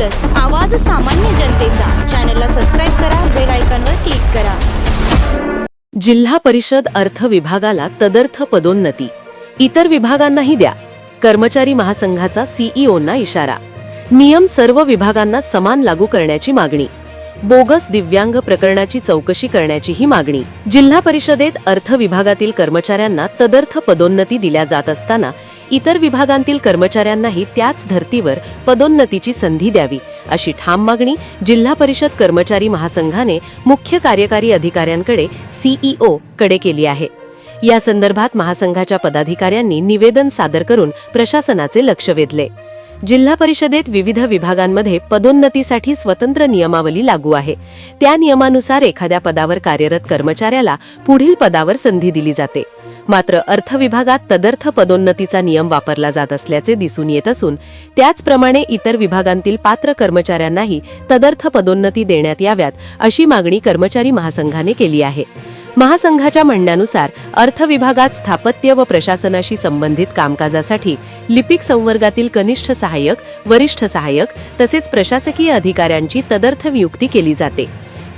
Plus आवाज सामान्य जनतेचा। चॅनलला सबस्क्राइब करा, बेल आयकॉनवर क्लिक करा। जिल्हा परिषद अर्थ विभागाला तदर्थ पदोन्नती, इतर विभागांनाही द्या। कर्मचारी महासंघाचा सीईओंना इशारा। नियम सर्व विभागांना समान लागू करण्याची मागणी। बोगस दिव्यांग प्रकरणाची चौकशी करण्याचीही मागणी। जिल्हा परिषदेत अर्थ विभागातील कर्मचाऱ्यांना तदर्थ पदोन्नती दिल्या जात असताना इतर विभागांतील कर्मचाऱ्यांनाही त्याच धर्तीवर पदोन्नतीची संधी द्यावी, अशी ठाम मागणी जिल्हा परिषद कर्मचारी महासंघाने मुख्य कार्यकारी अधिकाऱ्यांकडे सीईओ कडे केली आहे। या संदर्भात महासंघाच्या पदाधिकाऱ्यांनी निवेदन सादर करून प्रशासनाचे लक्ष वेधले। जिल्हा परिषदेत विविध विभागांमध्ये पदोन्नतीसाठी स्वतंत्र नियमावली लागू आहे। त्या नियमानुसार एखाद्या पदावर कार्यरत कर्मचाऱ्याला पुढील पदावर संधी दिली जाते। मात्र अर्थ विभागात तदर्थ पदोन्नतीचा नियम वापरला जात असल्याचे दिसून येत असून त्याचप्रमाणे इतर विभागांतील पात्र कर्मचाऱ्यांनाही तदर्थ पदोन्नती देण्यात याव्यात, अशी मागणी कर्मचारी महासंघाने केली आहे। महासंघाच्या म्हणण्यानुसार अर्थ विभागात स्थापत्य व प्रशासनाशी संबंधित कामकाजासाठी लिपिक संवर्गातील कनिष्ठ सहाय्यक, वरिष्ठ सहाय्यक तसेच प्रशासकीय अधिकाऱ्यांची तदर्थ नियुक्ती केली जाते।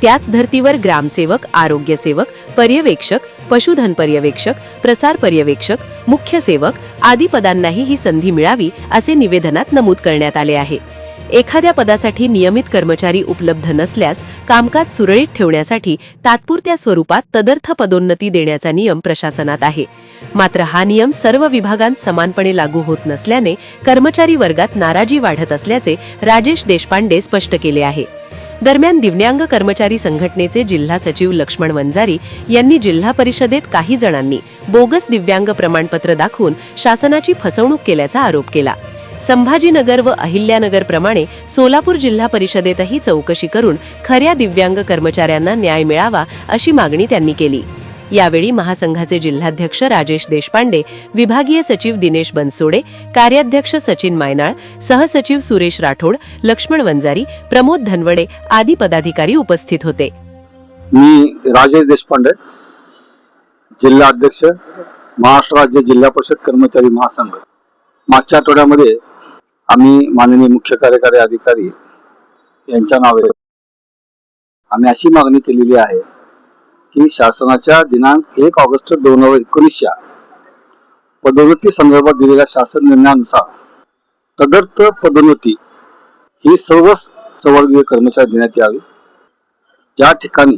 त्याच धर्तीवर ग्रामसेवक, आरोग्य सेवक, पर्यवेक्षक, पशुधन पर्यवेक्षक, प्रसार पर्यवेक्षक, मुख्य सेवक आदी पदांनाही ही संधी मिळावी, असे निवेदनात नमूद करण्यात आले आहे। एखाद्या पदासाठी नियमित कर्मचारी उपलब्ध नसल्यास कामकाज सुरळीत ठेवण्यासाठी तात्पुरत्या स्वरूपात तदर्थ पदोन्नती देण्याचा नियम प्रशासनात आहे। मात्र हा नियम सर्व विभागांत समानपणे लागू होत नसल्याने कर्मचारी वर्गात नाराजी वाढत असल्याचे राजेश देशपांडे स्पष्ट केले आहे। दरम्यान दिव्यांग कर्मचारी संघटनेचे जिल्हा सचिव लक्ष्मण वंजारी यांनी जिल्हा परिषदेत काही जणांनी बोगस दिव्यांग प्रमाणपत्र दाखवून शासनाची फसवणूक केल्याचा आरोप केला। संभाजीनगर व अहिल्यानगर प्रमाणे सोलापूर जिल्हा परिषदेतही चौकशी करून खऱ्या दिव्यांग कर्मचाऱ्यांना न्याय मिळावा, अशी मागणी त्यांनी केली। यावेळी महासंघाचे जिल्हाध्यक्ष राजेश देशपांडे, विभागीय सचिव दिनेश बनसोडे, कार्याध्यक्ष सचिन मायनाळ, सहसचिव सुरेश राठोड, लक्ष्मण वंजारी, प्रमोद धनवडे आदी पदाधिकारी उपस्थित होते। मी राजेश देशपांडे, जिल्हा अध्यक्ष, महाराष्ट्र राज्य जिल्हा परिषद कर्मचारी महासंघ। मागच्या आठवड्यामध्ये आम्ही माननीय मुख्य कार्यकारी अधिकारी यांच्या नावे आम्ही अशी मागणी केलेली आहे की शासनाच्या दिनांक 1 ऑगस्ट 2019 पदोन्नती संदर्भात दिलेल्या शासन निर्णयानुसार तदर्थ पदोन्नती ही सर्व संवर्गीय कर्मचारी देण्यात यावी। ज्या ठिकाणी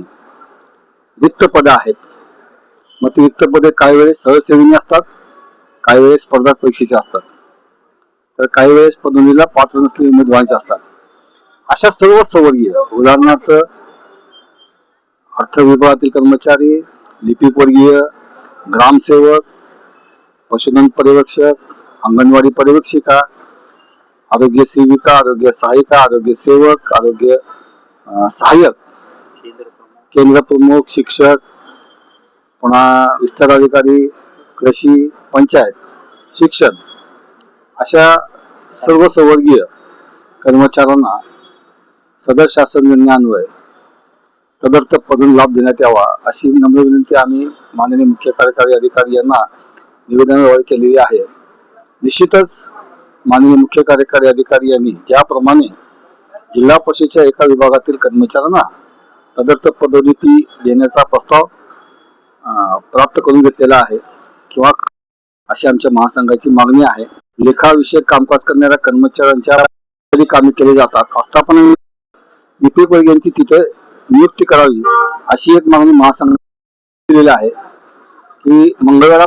रिक्त पदे आहेत, मग ती रिक्त पदे काही वेळेस सहसेविनी असतात, काही वेळेस स्पर्धा परीक्षेचे असतात, तर काही वेळेस पदोन्नतीला पात्र नसलेले उमेदवारांचे असतात। अशा सर्व संवर्गीय, उदाहरणार्थ अर्थ विभागातील कर्मचारी, लिपिक वर्गीय, ग्रामसेवक, पशुधन पर्यवेक्षक, अंगणवाडी पर्यवेक्षिका, आरोग्य सेविका, आरोग्य सहायिका, आरोग्य सेवक, आरोग्य सहाय्यक, केंद्र प्रमुख, शिक्षक, पुन्हा विस्तार अधिकारी, कृषी, पंचायत, शिक्षण अशा सर्व संवर्गीय कर्मचाऱ्यांना सदर शासन निर्णयान्वये तदर्थ पदोन्नती लाभ देण्यात यावा, अशी नम्र विनंती आम्ही माननीय मुख्य कार्यकारी अधिकारी यांना निवेदनाद्वारे केलेली आहे। निश्चितच माननीय मुख्य कार्यकारी अधिकारी यांनी ज्याप्रमाणे जिल्हा परिषदेच्या एका विभागातील कर्मचाऱ्यांना तदर्थ पदोन्नती देण्याचा प्रस्ताव प्राप्त करून घेतलेला आहे किंवा अशी आमच्या महासंघाची मागणी आहे। लेखाविषयक कामकाज करणाऱ्या कर्मचाऱ्यांच्या कामे केली जातात, आस्थापना लिपिक वर्गांची तिथे नियुक्ती करावी, अशी एक मागणी महासंघ केलेली आहे की मंगळवेढा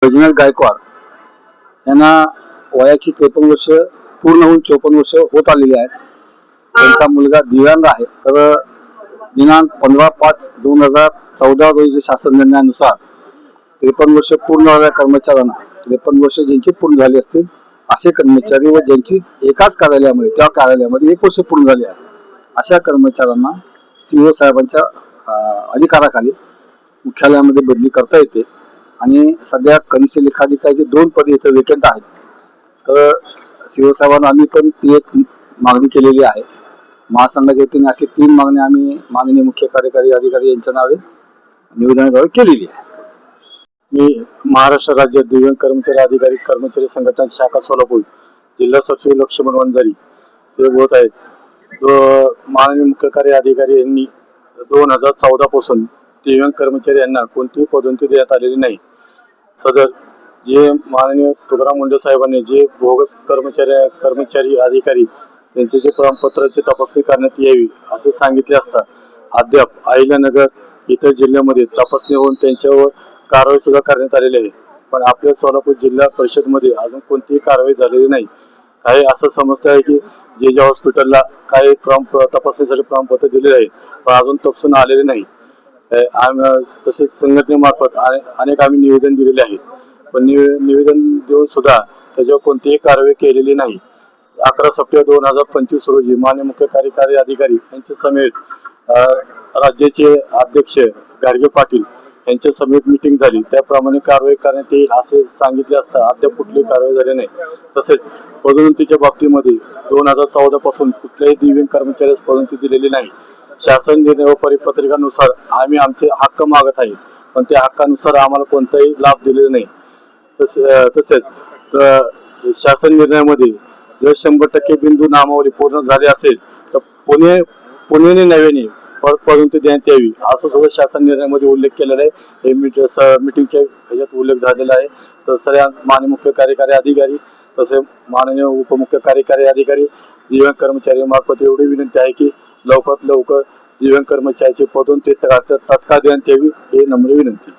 वैजनाथ गायकवाड यांना वयाची 53 वर्ष पूर्ण होऊन 54 वर्ष होत आलेली आहेत। त्यांचा मुलगा दिव्यांग आहे, तर दिनांक 15/5/2014 रोजी शासन निर्णयानुसार 53 वर्ष पूर्ण झालेल्या कर्मचाऱ्यांना 53 वर्ष ज्यांची पूर्ण झाली असतील असे कर्मचारी व ज्यांची एकाच कार्यालयामध्ये त्या कार्यालयामध्ये 1 वर्ष पूर्ण झाले आहे अशा कर्मचाऱ्यांना सीओ साहेबांच्या अधिकाराखाली मुख्यालयामध्ये बदली करता येते। आणि सध्या कनिष्ठ लेखाधिकारीचे 2 पदे इथे वेकेंट आहेत, तर सीओ साहेबांना आम्ही पण ती एक मागणी केलेली आहे। महासंघाच्या वतीने अशी 3 मागणी आम्ही माननीय मुख्य कार्यकारी अधिकारी यांच्या नावे निवेदनाद्वारे केलेली आहे। मी महाराष्ट्र राज्य दिव्यांग कर्मचारी अधिकारी कर्मचारी संघटना शाखा सोलापूर, जिल्हा सचिव लक्ष्मण वंजारी ते होत आहेत. माननीय मुख्य कार्य अधिकारी यांनी 2014 पासून दिव्यांग कर्मचारी यांना कोणतीही पदोन्नती देण्यात आलेली नाही. सदर जे माननीय तुकाराम मुंडे साहेबांनी जे बोगस कर्मचारी अधिकारी त्यांचे जे प्रमाणपत्राची तपासणी करण्यात यावी असे सांगितले असता अद्याप अहिल्यानगर इतर जिल्ह्यामध्ये तपासणी होऊन त्यांच्यावर कारवाई सुद्धा करण्यात आलेली आहे. पण आपल्या सोलापूर जिल्हा परिषदमध्ये अजून कोणतीही कारवाई झालेली नाही. काही असं समजतं आहे की जे हॉस्पिटलला काही तपासणीसाठी प्रमाणपत्र दिलेले आहे पण अजून तपसून आलेले नाही. तसेच संघटनेमार्फत अनेक आम्ही निवेदन दिलेले आहे पण निवेदन देऊन सुद्धा त्याच्यावर कोणतीही कारवाई केलेली नाही. 11 सप्टेंबर 2025 रोजी माननीय मुख्य कार्यकारी अधिकारी यांच्या समेत राज्याचे अध्यक्ष गाडगे पाटील यांच्या समेत मीटिंग झाली. त्याप्रमाणे कारवाई करण्यात येईल असे सांगितले असता अद्याप कुठलीही कारवाई झाली नाही. तसेच पदोन्नतीच्या बाबतीमध्ये 2014 पासून कुठल्याही दिव्यांग कर्मचाऱ्यास पदोन्नती दिलेली नाही. शासन निर्णय व परिपत्रकानुसार आम्ही आमचे हक्क मागत आहे पण त्या हक्कानुसार आम्हाला कोणताही लाभ दिलेला नाही. तसेच शासन निर्णयामध्ये जर 100% बिंदू नामावली पूर्ण झाली असेल तर पुणे नव्याने परत पदोन्नती देण्यात यावी असं सुद्धा शासन निर्णयामध्ये उल्लेख केलेला आहे. हे मीटिंगच्या ह्याच्यात उल्लेख झालेला आहे. तर सर्व माननीय मुख्य कार्यकारी अधिकारी तसे माननीय उपमुख्य कार्यकारी अधिकारी दिव्यांग कर्मचारी मार्फत एवढी विनंती आहे की लवकरात लवकर दिव्यांग कर्मचाऱ्याची पदोन्नती तात्काळ देण्यात यावी ही नम्र विनंती.